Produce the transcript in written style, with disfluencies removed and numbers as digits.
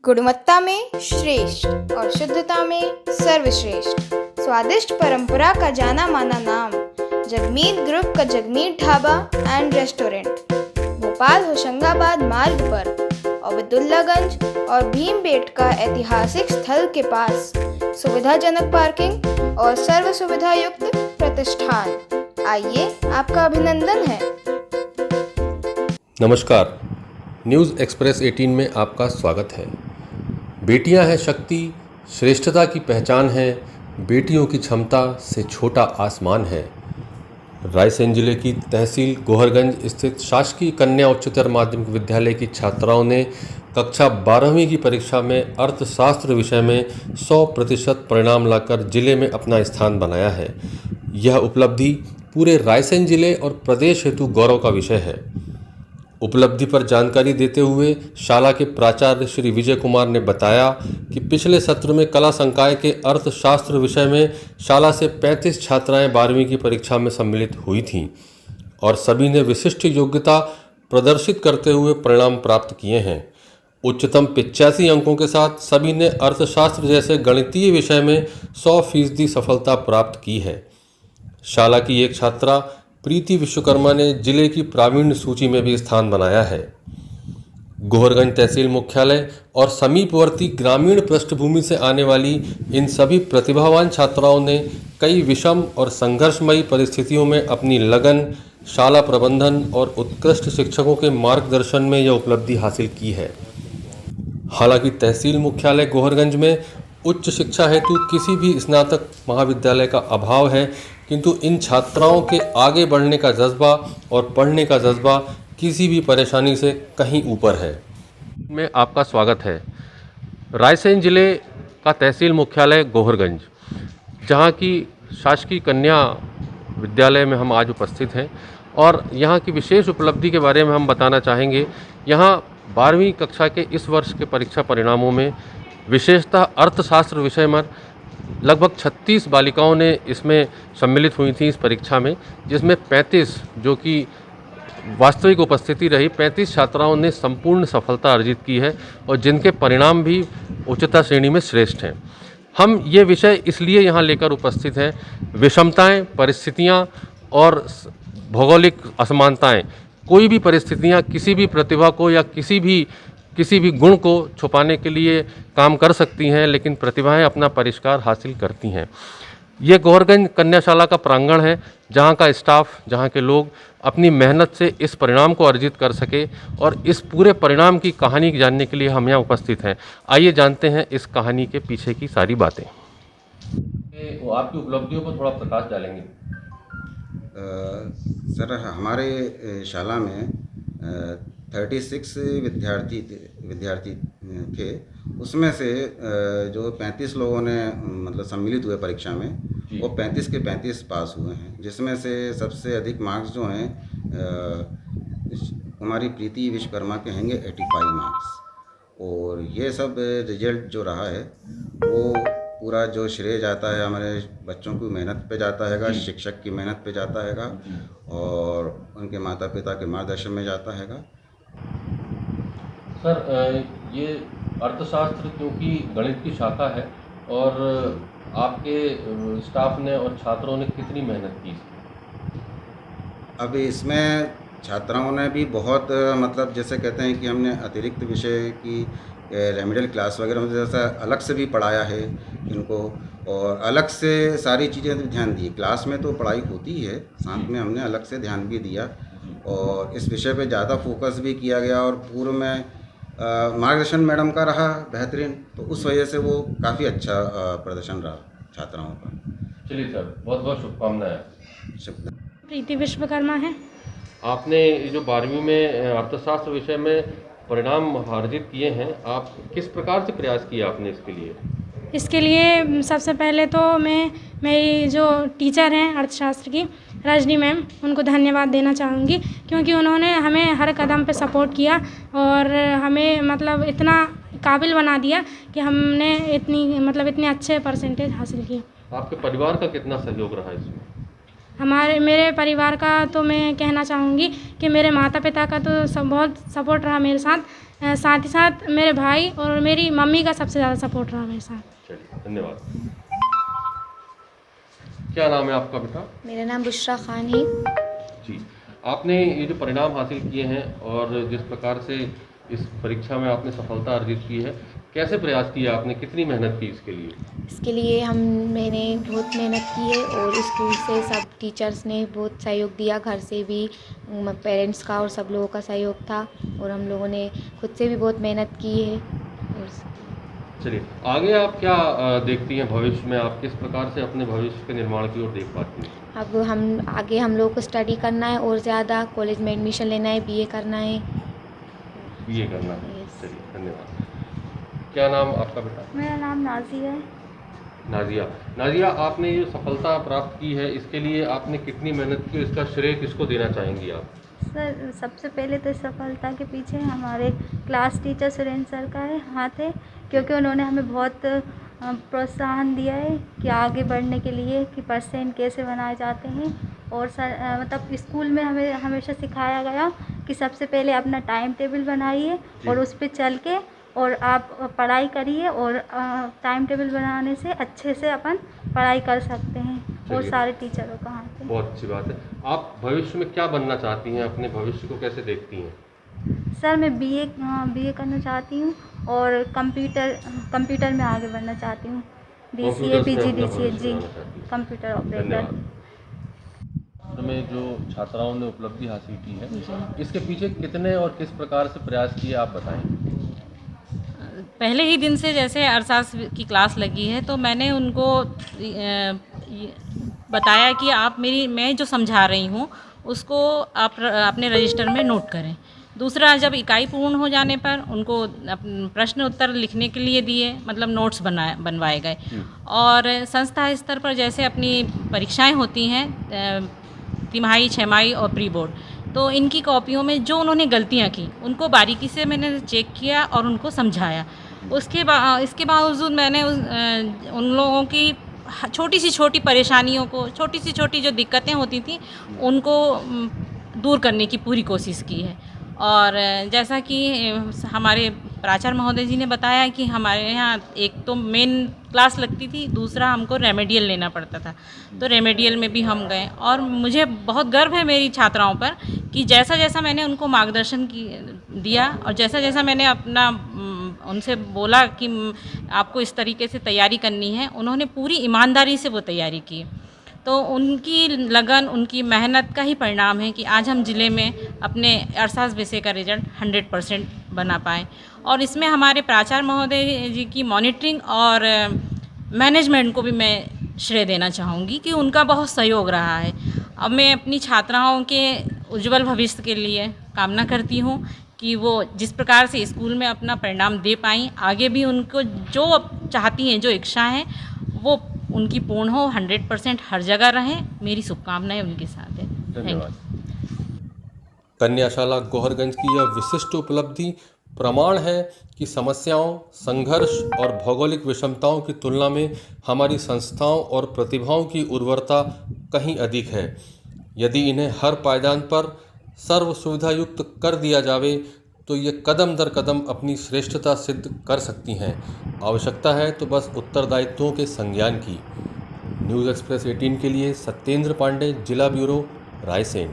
गुणवत्ता में श्रेष्ठ और शुद्धता में सर्वश्रेष्ठ। स्वादिष्ट परंपरा का जाना माना नाम जगमीत ग्रुप का जगमीत ढाबा एंड रेस्टोरेंट, भोपाल होशंगाबाद मार्ग पर अब्दुल्लागंज और भीमबेटका ऐतिहासिक स्थल के पास सुविधाजनक पार्किंग और सर्व सुविधा युक्त प्रतिष्ठान। आइए, आपका अभिनंदन है। नमस्कार, न्यूज़ एक्सप्रेस 18 में आपका स्वागत है। बेटियां हैं शक्ति, श्रेष्ठता की पहचान है, बेटियों की क्षमता से छोटा आसमान है। रायसेन जिले की तहसील गोहरगंज स्थित शासकीय कन्या उच्चतर माध्यमिक विद्यालय की छात्राओं ने कक्षा 12वीं की परीक्षा में अर्थशास्त्र विषय में 100% परिणाम लाकर जिले में अपना स्थान बनाया है। यह उपलब्धि पूरे रायसेन जिले और प्रदेश हेतु गौरव का विषय है। उपलब्धि पर जानकारी देते हुए शाला के प्राचार्य श्री विजय कुमार ने बताया कि पिछले सत्र में कला संकाय के अर्थशास्त्र विषय में शाला से 35 छात्राएं 12वीं की परीक्षा में सम्मिलित हुई थीं और सभी ने विशिष्ट योग्यता प्रदर्शित करते हुए परिणाम प्राप्त किए हैं। उच्चतम 85 अंकों के साथ सभी ने अर्थशास्त्र जैसे गणितीय विषय में 100% सफलता प्राप्त की है। शाला की एक छात्रा प्रीति विश्वकर्मा ने जिले की प्रावीण्य सूची में भी स्थान बनाया है। गोहरगंज तहसील मुख्यालय और समीपवर्ती ग्रामीण पृष्ठभूमि से आने वाली इन सभी प्रतिभावान छात्राओं ने कई विषम और संघर्षमयी परिस्थितियों में अपनी लगन, शाला प्रबंधन और उत्कृष्ट शिक्षकों के मार्गदर्शन में यह उपलब्धि हासिल की है। हालांकि तहसील मुख्यालय गोहरगंज में उच्च शिक्षा हेतु किसी भी स्नातक महाविद्यालय का अभाव है, किंतु इन छात्राओं के आगे बढ़ने का जज्बा और पढ़ने का जज्बा किसी भी परेशानी से कहीं ऊपर है। में आपका स्वागत है। रायसेन जिले का तहसील मुख्यालय गोहरगंज, जहां की शासकीय कन्या विद्यालय में हम आज उपस्थित हैं और यहां की विशेष उपलब्धि के बारे में हम बताना चाहेंगे। यहां 12वीं कक्षा के इस वर्ष के परीक्षा परिणामों में विशेषतः अर्थशास्त्र विषय में लगभग 36 बालिकाओं ने इसमें सम्मिलित हुई थी इस परीक्षा में, जिसमें 35 जो कि वास्तविक उपस्थिति रही, 35 छात्राओं ने संपूर्ण सफलता अर्जित की है और जिनके परिणाम भी उच्चता श्रेणी में श्रेष्ठ हैं। हम ये विषय इसलिए यहाँ लेकर उपस्थित हैं, विषमताएं, परिस्थितियाँ और भौगोलिक असमानताएं, कोई भी परिस्थितियाँ किसी भी प्रतिभा को या किसी भी गुण को छुपाने के लिए काम कर सकती हैं, लेकिन प्रतिभाएं अपना परिष्कार हासिल करती हैं। ये गोहरगंज कन्याशाला का प्रांगण है, जहां का स्टाफ, जहां के लोग अपनी मेहनत से इस परिणाम को अर्जित कर सके और इस पूरे परिणाम की कहानी जानने के लिए हम यहाँ उपस्थित हैं। आइए जानते हैं इस कहानी के पीछे की सारी बातें। वो आपकी उपलब्धियों पर थोड़ा प्रकाश डालेंगे। सर, हमारे शाला में 36 विद्यार्थी थे। उसमें से जो 35 लोगों ने मतलब सम्मिलित हुए परीक्षा में, वो 35 के 35 पास हुए हैं, जिसमें से सबसे अधिक मार्क्स जो हैं हमारी प्रीति विश्वकर्मा के हैंगे 85 मार्क्स। और ये सब रिजल्ट जो रहा है वो पूरा जो श्रेय जाता है हमारे बच्चों की मेहनत पे जाता हैगा, शिक्षक की मेहनत पे जाता हैगा और उनके माता पिता के मार्गदर्शन में जाता हैगा। सर, ये अर्थशास्त्र क्योंकि गणित की शाखा है और आपके स्टाफ ने और छात्रों ने कितनी मेहनत की? अब इसमें छात्राओं ने भी बहुत मतलब जैसे कहते हैं कि हमने अतिरिक्त विषय की रेमेडियल क्लास वगैरह में जैसा अलग से भी पढ़ाया है इनको, और अलग से सारी चीज़ें ध्यान दी। क्लास में तो पढ़ाई होती है, साथ में हमने अलग से ध्यान भी दिया और इस विषय पे ज़्यादा फोकस भी किया गया और पूर्व में मार्गदर्शन मैडम का रहा बेहतरीन, तो उस वजह से वो काफ़ी अच्छा प्रदर्शन रहा छात्राओं का। चलिए सर, बहुत बहुत शुभकामनाएं। शुक्रिया। प्रीति विश्वकर्मा है। आपने जो 12वीं में अर्थशास्त्र विषय में परिणाम अर्जित किए हैं, आप किस प्रकार से प्रयास किया आपने इसके लिए? इसके लिए सबसे पहले तो मेरी जो टीचर हैं अर्थशास्त्र की, रजनी मैम, उनको धन्यवाद देना चाहूँगी, क्योंकि उन्होंने हमें हर कदम पे सपोर्ट किया और हमें मतलब इतना काबिल बना दिया कि हमने इतने अच्छे परसेंटेज हासिल किए। आपके परिवार का कितना सहयोग रहा इसमें? मेरे परिवार का तो मैं कहना चाहूँगी कि मेरे माता पिता का तो बहुत सपोर्ट रहा मेरे साथ। साथ ही साथ मेरे भाई और मेरी मम्मी का सबसे ज़्यादा सपोर्ट रहा मेरे साथ। चलिए, धन्यवाद। क्या नाम है आपका बेटा? मेरा नाम बुशरा खान है। जी, आपने ये जो परिणाम हासिल किए हैं और जिस प्रकार से इस परीक्षा में आपने सफलता अर्जित की है, कैसे प्रयास किया आपने, कितनी मेहनत की इसके लिए? इसके लिए मैंने बहुत मेहनत की है और स्कूल से सब टीचर्स ने बहुत सहयोग दिया, घर से भी पेरेंट्स का और सब लोगों का सहयोग था और हम लोगों ने खुद से भी बहुत मेहनत की है। और चलिए, आगे आप क्या देखती हैं भविष्य में, आप किस प्रकार से अपने भविष्य के निर्माण की ओर देख पाती हैं? अब हम लोगों को स्टडी करना है और ज़्यादा कॉलेज में एडमिशन लेना है, बीए करना है। बीए करना है। Yes. चलिए, धन्यवाद। क्या नाम आपका बेटा? मेरा नाम नाज़िया है। नाजिया, आपने ये सफलता प्राप्त की है, इसके लिए आपने कितनी मेहनत की, इसका श्रेय किसको देना चाहेंगी आप? सर, सबसे पहले तो इस सफलता के पीछे हमारे क्लास टीचर सुरेंद्र सर का हाथ है, क्योंकि उन्होंने हमें बहुत प्रोत्साहन दिया है कि आगे बढ़ने के लिए कि परसेंट कैसे बनाए जाते हैं। और सर मतलब स्कूल में हमें हमेशा सिखाया गया कि सबसे पहले अपना टाइम टेबल बनाइए और उस पे चल के और आप पढ़ाई करिए और टाइम टेबल बनाने से अच्छे से अपन पढ़ाई कर सकते हैं। और चलिए। सारे टीचरों का हाथ है। बहुत अच्छी बात है। आप भविष्य में क्या बनना चाहती हैं, अपने भविष्य को कैसे देखती हैं? सर, मैं बीए करना चाहती हूँ और कंप्यूटर में आगे बढ़ना चाहती हूँ। कंप्यूटर DCA से अपना PGDCA भविष्य जी, बनाना चाहती हैं। Computer operator. धन्यवाद। में जो छात्राओं ने उपलब्धि हासिल की है, इसके पीछे कितने और किस प्रकार से प्रयास किए, आप बताएं। पहले ही दिन से जैसे अर्थशास्त्र की क्लास लगी है तो मैंने उनको बताया कि आप मैं जो समझा रही हूँ उसको आप अपने रजिस्टर में नोट करें। दूसरा, जब इकाई पूर्ण हो जाने पर उनको प्रश्न उत्तर लिखने के लिए दिए, मतलब नोट्स बनवाए गए। और संस्था स्तर पर जैसे अपनी परीक्षाएं होती हैं, तिमाही, छमाही और प्री बोर्ड, तो इनकी कॉपियों में जो उन्होंने गलतियां की उनको बारीकी से मैंने चेक किया और उनको समझाया। इसके बावजूद मैंने उन लोगों की छोटी सी छोटी परेशानियों को, छोटी सी छोटी जो दिक्कतें होती थी उनको दूर करने की पूरी कोशिश की है। और जैसा कि हमारे प्राचार्य महोदय जी ने बताया कि हमारे यहाँ एक तो मेन क्लास लगती थी, दूसरा हमको रेमेडियल लेना पड़ता था, तो रेमेडियल में भी हम गए। और मुझे बहुत गर्व है मेरी छात्राओं पर कि जैसा जैसा मैंने उनको मार्गदर्शन दिया और जैसा जैसा मैंने अपना उनसे बोला कि आपको इस तरीके से तैयारी करनी है, उन्होंने पूरी ईमानदारी से वो तैयारी की। तो उनकी लगन, उनकी मेहनत का ही परिणाम है कि आज हम ज़िले में अपने अर्थशास्त्र विषय का रिजल्ट 100% बना पाए। और इसमें हमारे प्राचार्य महोदय जी की मॉनिटरिंग और मैनेजमेंट को भी मैं श्रेय देना चाहूँगी कि उनका बहुत सहयोग रहा है। अब मैं अपनी छात्राओं के उज्जवल भविष्य के लिए कामना करती हूँ कि वो जिस प्रकार से स्कूल में अपना परिणाम दे पाई, आगे भी उनको जो चाहती हैं, जो इच्छा है, वो उनकी पूर्ण हो, 100% हर जगह रहें। मेरी शुभकामनाएं उनके साथ है। धन्यवाद। कन्याशाला गोहरगंज की यह विशिष्ट उपलब्धि प्रमाण है कि समस्याओं, संघर्ष और भौगोलिक विषमताओं की तुलना में हमारी संस्थाओं और प्रतिभाओं की उर्वरता कहीं अधिक है। यदि इन्हें हर पायदान पर सर्व सुविधा युक्त कर दिया जावे तो ये कदम दर कदम अपनी श्रेष्ठता सिद्ध कर सकती हैं। आवश्यकता है तो बस उत्तरदायित्वों के संज्ञान की। न्यूज़ एक्सप्रेस 18 के लिए सत्येंद्र पांडे, जिला ब्यूरो, रायसेन।